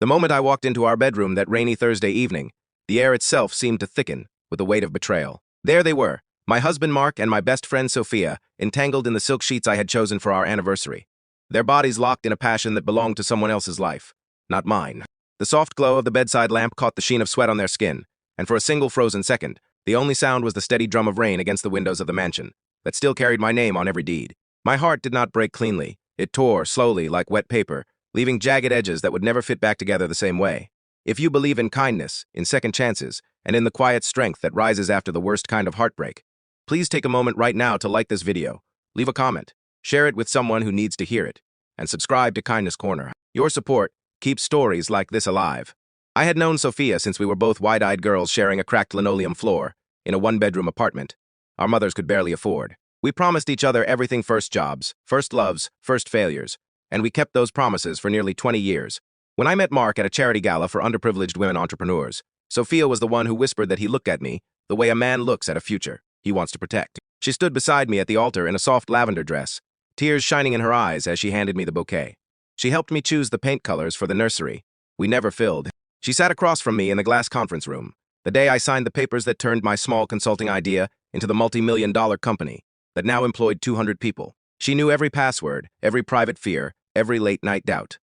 The moment I walked into our bedroom that rainy Thursday evening, the air itself seemed to thicken with the weight of betrayal. There they were, my husband Mark and my best friend Sophia, entangled in the silk sheets I had chosen for our anniversary. Their bodies locked in a passion that belonged to someone else's life, not mine. The soft glow of the bedside lamp caught the sheen of sweat on their skin, and for a single frozen second, the only sound was the steady drum of rain against the windows of the mansion, that still carried my name on every deed. My heart did not break cleanly. It tore slowly like wet paper, leaving jagged edges that would never fit back together the same way. If you believe in kindness, in second chances, and in the quiet strength that rises after the worst kind of heartbreak, please take a moment right now to like this video, leave a comment, share it with someone who needs to hear it, and subscribe to Kindness Corner. Your support keeps stories like this alive. I had known Sophia since we were both wide-eyed girls sharing a cracked linoleum floor in a one-bedroom apartment our mothers could barely afford. We promised each other everything: first jobs, first loves, first failures, and we kept those promises for nearly 20 years. When I met Mark at a charity gala for underprivileged women entrepreneurs, Sophia was the one who whispered that he looked at me the way a man looks at a future he wants to protect. She stood beside me at the altar in a soft lavender dress, tears shining in her eyes as she handed me the bouquet. She helped me choose the paint colors for the nursery we never filled. She sat across from me in the glass conference room, the day I signed the papers that turned my small consulting idea into the multi-million-dollar company that now employed 200 people. She knew every password, every private fear, every late-night doubt.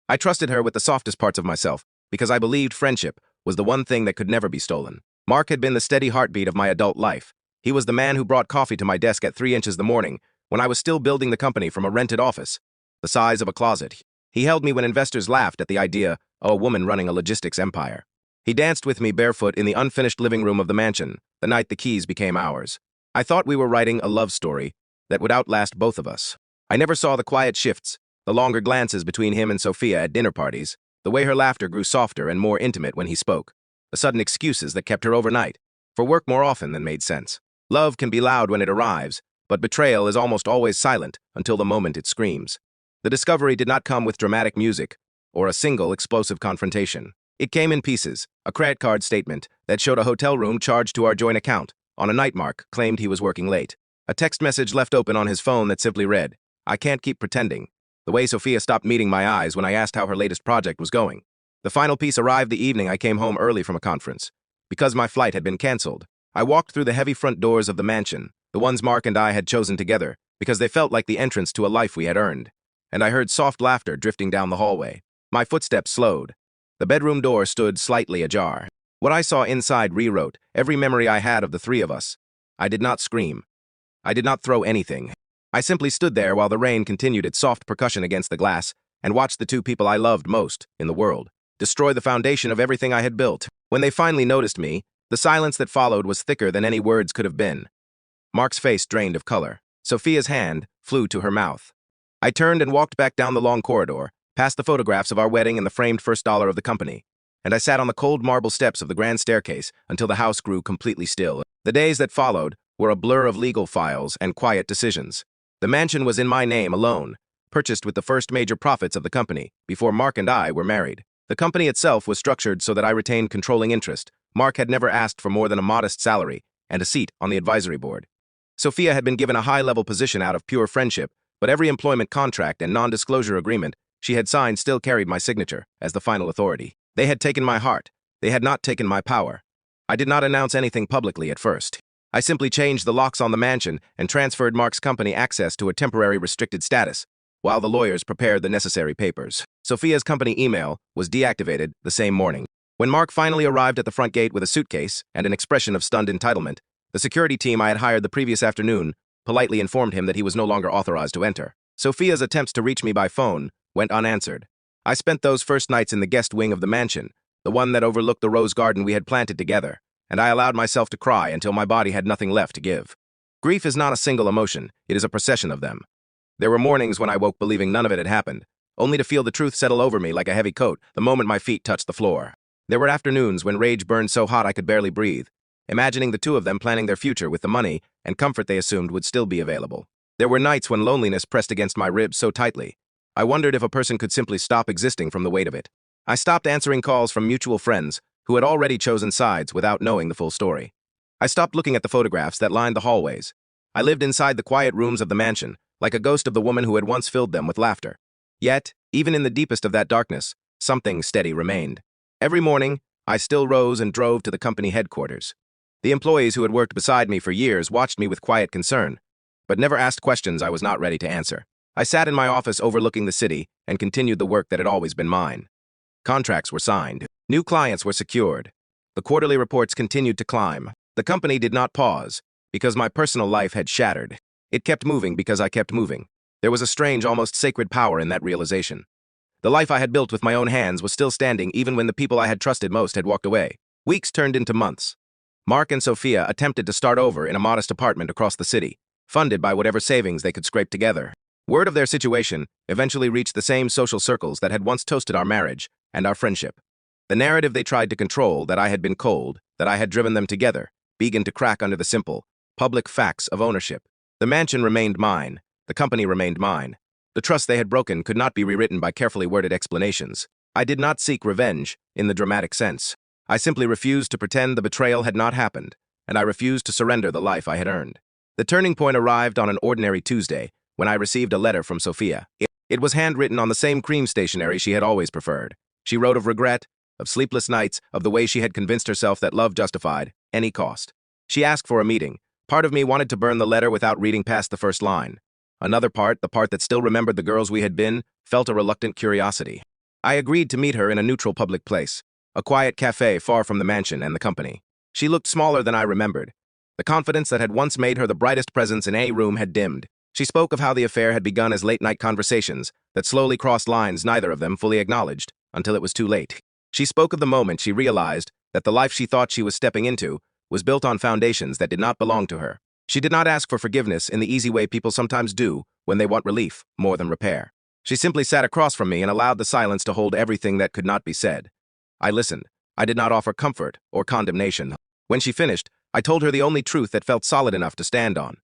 I trusted her with the softest parts of myself because I believed friendship was the one thing that could never be stolen. Mark had been the steady heartbeat of my adult life. He was the man who brought coffee to my desk at 3 inches the morning when I was still building the company from a rented office, the size of a closet. He held me when investors laughed at the idea of a woman running a logistics empire. He danced with me barefoot in the unfinished living room of the mansion the night the keys became ours. I thought we were writing a love story that would outlast both of us. I never saw the quiet shifts, the longer glances between him and Sophia at dinner parties, the way her laughter grew softer and more intimate when he spoke, the sudden excuses that kept her overnight, for work more often than made sense. Love can be loud when it arrives, but betrayal is almost always silent until the moment it screams. The discovery did not come with dramatic music or a single explosive confrontation. It came in pieces, a credit card statement that showed a hotel room charged to our joint account. On a night Mark claimed he was working late. A text message left open on his phone that simply read, "I can't keep pretending." The way Sophia stopped meeting my eyes when I asked how her latest project was going. The final piece arrived the evening I came home early from a conference. Because my flight had been canceled, I walked through the heavy front doors of the mansion, the ones Mark and I had chosen together, because they felt like the entrance to a life we had earned. And I heard soft laughter drifting down the hallway. My footsteps slowed. The bedroom door stood slightly ajar. What I saw inside rewrote every memory I had of the three of us. I did not scream. I did not throw anything. I simply stood there while the rain continued its soft percussion against the glass and watched the two people I loved most in the world destroy the foundation of everything I had built. When they finally noticed me, the silence that followed was thicker than any words could have been. Mark's face drained of color. Sophia's hand flew to her mouth. I turned and walked back down the long corridor, past the photographs of our wedding and the framed first dollar of the company, and I sat on the cold marble steps of the grand staircase until the house grew completely still. The days that followed were a blur of legal files and quiet decisions. The mansion was in my name alone, purchased with the first major profits of the company before Mark and I were married. The company itself was structured so that I retained controlling interest. Mark had never asked for more than a modest salary and a seat on the advisory board. Sophia had been given a high-level position out of pure friendship, but every employment contract and non-disclosure agreement she had signed still carried my signature as the final authority. They had taken my heart. They had not taken my power. I did not announce anything publicly at first. I simply changed the locks on the mansion and transferred Mark's company access to a temporary restricted status, while the lawyers prepared the necessary papers. Sophia's company email was deactivated the same morning. When Mark finally arrived at the front gate with a suitcase and an expression of stunned entitlement, the security team I had hired the previous afternoon politely informed him that he was no longer authorized to enter. Sophia's attempts to reach me by phone went unanswered. I spent those first nights in the guest wing of the mansion, the one that overlooked the rose garden we had planted together, and I allowed myself to cry until my body had nothing left to give. Grief is not a single emotion, it is a procession of them. There were mornings when I woke believing none of it had happened, only to feel the truth settle over me like a heavy coat the moment my feet touched the floor. There were afternoons when rage burned so hot I could barely breathe, imagining the two of them planning their future with the money and comfort they assumed would still be available. There were nights when loneliness pressed against my ribs so tightly, I wondered if a person could simply stop existing from the weight of it. I stopped answering calls from mutual friends who had already chosen sides without knowing the full story. I stopped looking at the photographs that lined the hallways. I lived inside the quiet rooms of the mansion, like a ghost of the woman who had once filled them with laughter. Yet, even in the deepest of that darkness, something steady remained. Every morning, I still rose and drove to the company headquarters. The employees who had worked beside me for years watched me with quiet concern, but never asked questions I was not ready to answer. I sat in my office overlooking the city and continued the work that had always been mine. Contracts were signed. New clients were secured. The quarterly reports continued to climb. The company did not pause, because my personal life had shattered. It kept moving because I kept moving. There was a strange, almost sacred power in that realization. The life I had built with my own hands was still standing even when the people I had trusted most had walked away. Weeks turned into months. Mark and Sophia attempted to start over in a modest apartment across the city, funded by whatever savings they could scrape together. Word of their situation eventually reached the same social circles that had once toasted our marriage and our friendship. The narrative they tried to control, that I had been cold, that I had driven them together, began to crack under the simple, public facts of ownership. The mansion remained mine. The company remained mine. The trust they had broken could not be rewritten by carefully worded explanations. I did not seek revenge in the dramatic sense. I simply refused to pretend the betrayal had not happened, and I refused to surrender the life I had earned. The turning point arrived on an ordinary Tuesday when I received a letter from Sophia. It was handwritten on the same cream stationery she had always preferred. She wrote of regret, of sleepless nights, of the way she had convinced herself that love justified any cost. She asked for a meeting. Part of me wanted to burn the letter without reading past the first line. Another part, the part that still remembered the girls we had been, felt a reluctant curiosity. I agreed to meet her in a neutral public place, a quiet cafe far from the mansion and the company. She looked smaller than I remembered. The confidence that had once made her the brightest presence in any room had dimmed. She spoke of how the affair had begun as late-night conversations that slowly crossed lines neither of them fully acknowledged until it was too late. She spoke of the moment she realized that the life she thought she was stepping into was built on foundations that did not belong to her. She did not ask for forgiveness in the easy way people sometimes do when they want relief more than repair. She simply sat across from me and allowed the silence to hold everything that could not be said. I listened. I did not offer comfort or condemnation. When she finished, I told her the only truth that felt solid enough to stand on.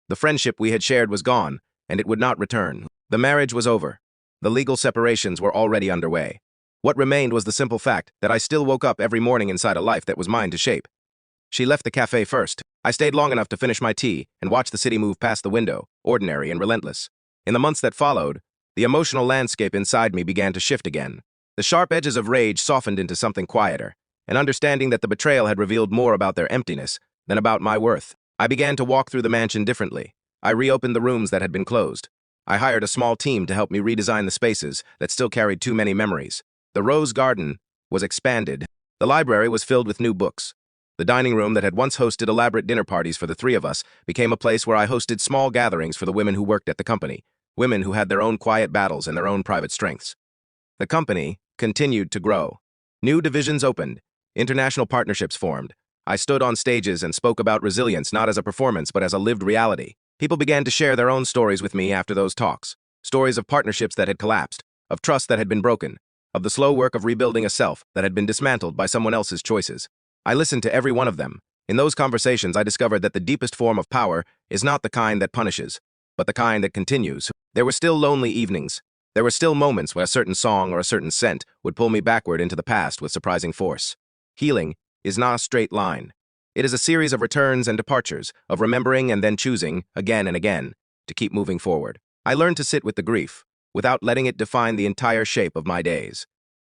The friendship we had shared was gone, and it would not return. The marriage was over. The legal separations were already underway. What remained was the simple fact that I still woke up every morning inside a life that was mine to shape. She left the cafe first. I stayed long enough to finish my tea and watch the city move past the window, ordinary and relentless. In the months that followed, the emotional landscape inside me began to shift again. The sharp edges of rage softened into something quieter, an understanding that the betrayal had revealed more about their emptiness than about my worth. I began to walk through the mansion differently. I reopened the rooms that had been closed. I hired a small team to help me redesign the spaces that still carried too many memories. The rose garden was expanded. The library was filled with new books. The dining room that had once hosted elaborate dinner parties for the three of us became a place where I hosted small gatherings for the women who worked at the company, women who had their own quiet battles and their own private strengths. The company continued to grow. New divisions opened. International partnerships formed. I stood on stages and spoke about resilience not as a performance but as a lived reality. People began to share their own stories with me after those talks. Stories of partnerships that had collapsed, of trust that had been broken, of the slow work of rebuilding a self that had been dismantled by someone else's choices. I listened to every one of them. In those conversations, I discovered that the deepest form of power is not the kind that punishes, but the kind that continues. There were still lonely evenings. There were still moments where a certain song or a certain scent would pull me backward into the past with surprising force. Healing is not a straight line. It is a series of returns and departures, of remembering and then choosing, again and again, to keep moving forward. I learned to sit with the grief, without letting it define the entire shape of my days.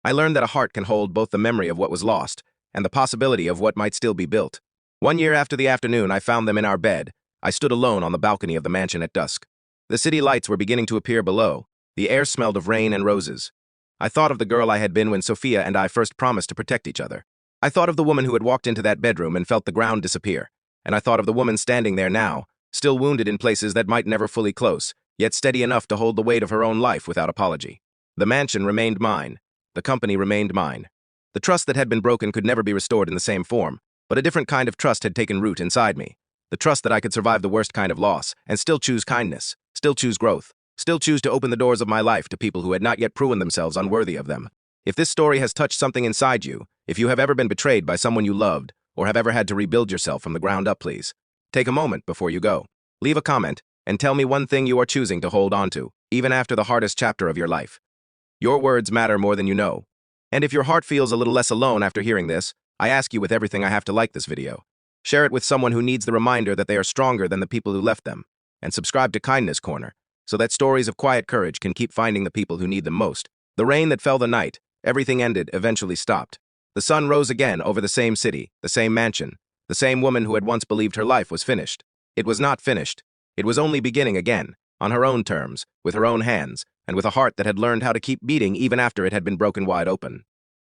I learned that a heart can hold both the memory of what was lost and the possibility of what might still be built. 1 year after the afternoon I found them in our bed, I stood alone on the balcony of the mansion at dusk. The city lights were beginning to appear below. The air smelled of rain and roses. I thought of the girl I had been when Sophia and I first promised to protect each other. I thought of the woman who had walked into that bedroom and felt the ground disappear. And I thought of the woman standing there now, still wounded in places that might never fully close, yet steady enough to hold the weight of her own life without apology. The mansion remained mine. The company remained mine. The trust that had been broken could never be restored in the same form, but a different kind of trust had taken root inside me. The trust that I could survive the worst kind of loss and still choose kindness, still choose growth, still choose to open the doors of my life to people who had not yet proven themselves unworthy of them. If this story has touched something inside you, if you have ever been betrayed by someone you loved, or have ever had to rebuild yourself from the ground up, please take a moment before you go. Leave a comment and tell me one thing you are choosing to hold on to, even after the hardest chapter of your life. Your words matter more than you know. And if your heart feels a little less alone after hearing this, I ask you with everything I have to like this video. Share it with someone who needs the reminder that they are stronger than the people who left them. And subscribe to Kindness Corner, so that stories of quiet courage can keep finding the people who need them most. The rain that fell the night, Everything ended, eventually stopped. The sun rose again over the same city, the same mansion, the same woman who had once believed her life was finished. It was not finished. It was only beginning again, on her own terms, with her own hands, and with a heart that had learned how to keep beating even after it had been broken wide open.